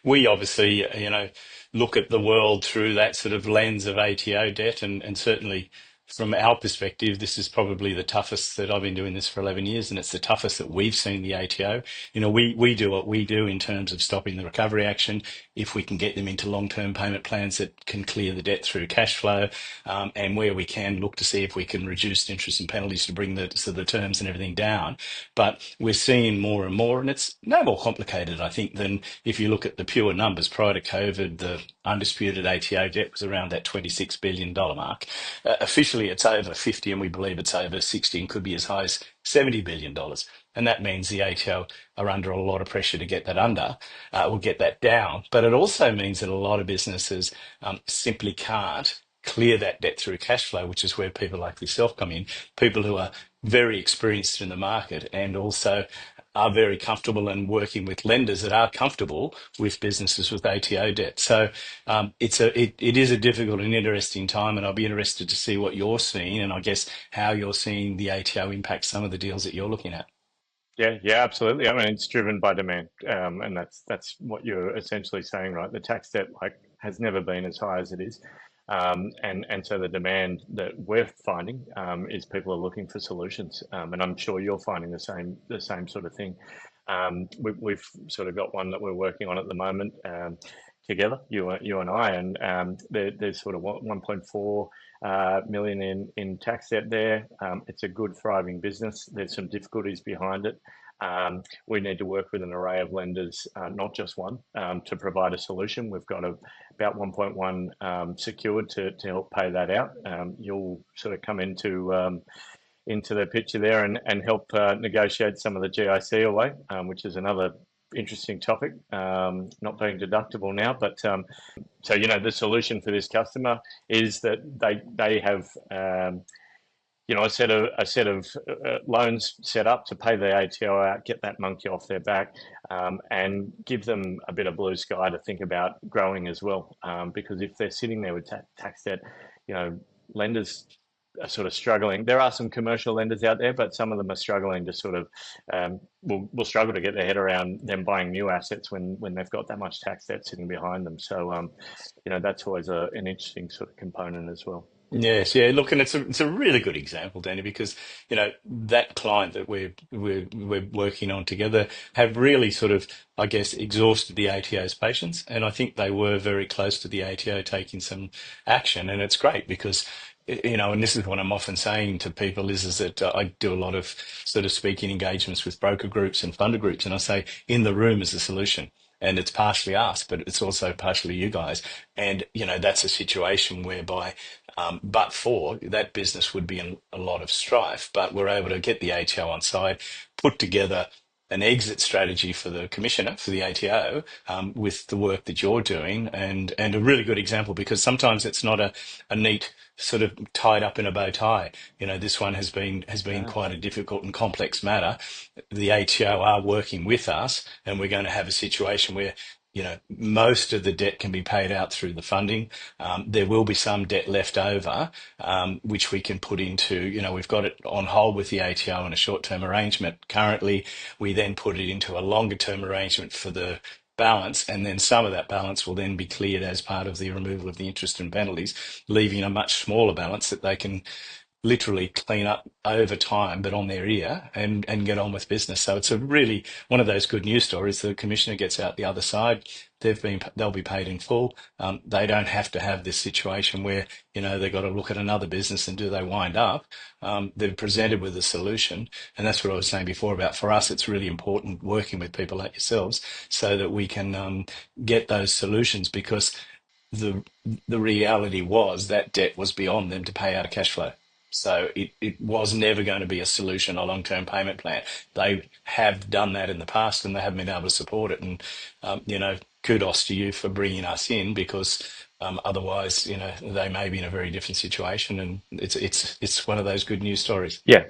we obviously, look at the world through that sort of lens of ATO debt, and certainly from our perspective, this is probably the toughest that I've been doing this for 11 years, and it's the toughest that we've seen the ATO. We do what we do in terms of stopping the recovery action. If we can get them into long-term payment plans that can clear the debt through cash flow, and where we can look to see if we can reduce interest and penalties to bring the terms and everything down. But we're seeing more and more, and it's no more complicated, I think, than if you look at the pure numbers. Prior to COVID, the undisputed ATO debt was around that $26 billion mark. Officially, it's over 50, and we believe it's over 60 and could be as high as $70 billion. And that means the ATO are under a lot of pressure to get that or get that down. But it also means that a lot of businesses simply can't clear that debt through cash flow, which is where people like yourself come in, people who are very experienced in the market and also are very comfortable and working with lenders that are comfortable with businesses with ATO debt. So it is a difficult and interesting time, and I'll be interested to see what you're seeing, and I guess how you're seeing the ATO impact some of the deals that you're looking at. Yeah, yeah, absolutely. I mean, it's driven by demand, and that's what you're essentially saying, right? The tax debt has never been as high as it is, and so the demand that we're finding is people are looking for solutions, and I'm sure you're finding the same sort of thing. We've sort of got one that we're working on at the moment. Together, you and I, and there's sort of 1.4 million in tax debt there. It's a good thriving business. There's some difficulties behind it. We need to work with an array of lenders, not just one, to provide a solution. We've got about 1.1 secured to help pay that out. You'll sort of come into the picture there and help negotiate some of the GIC away, which is another interesting topic, not being deductible now. But so the solution for this customer is that they have a set of loans set up to pay the ATO out, get that monkey off their back, and give them a bit of blue sky to think about growing as well. Because if they're sitting there with tax debt, lenders are sort of struggling. There are some commercial lenders out there, but some of them are struggling to sort of will struggle to get their head around them buying new assets when they've got that much tax debt sitting behind them. So that's always an interesting sort of component as well. Yes, yeah. Look, and it's a really good example, Danny, because that client that we're working on together have really sort of, I guess, exhausted the ATO's patience, and I think they were very close to the ATO taking some action, and it's great because. And this is what I'm often saying to people is that I do a lot of sort of speaking engagements with broker groups and funder groups, and I say in the room is the solution. And it's partially us, but it's also partially you guys. And, that's a situation whereby, but for that business would be in a lot of strife, but we're able to get the ATO on side, put together an exit strategy for the commissioner, for the ATO, with the work that you're doing, and a really good example because sometimes it's not a neat sort of tied up in a bow tie. This one has been Yeah. quite a difficult and complex matter. The ATO are working with us, and we're going to have a situation where most of the debt can be paid out through the funding. There will be some debt left over, which we can put into, we've got it on hold with the ATO in a short-term arrangement. Currently, we then put it into a longer-term arrangement for the balance, and then some of that balance will then be cleared as part of the removal of the interest and penalties, leaving a much smaller balance that they can literally clean up over time, but on their ear and get on with business. So it's a really one of those good news stories. The commissioner gets out the other side. They'll be paid in full. They don't have to have this situation where they've got to look at another business and do they wind up. They're presented with a solution, and that's what I was saying before about for us. It's really important working with people like yourselves so that we can get those solutions because the the reality was that debt was beyond them to pay out of cash flow. So it was never going to be a solution, a long-term payment plan. They have done that in the past and they haven't been able to support it. And, kudos to you for bringing us in because otherwise, they may be in a very different situation. And it's one of those good news stories. Yeah.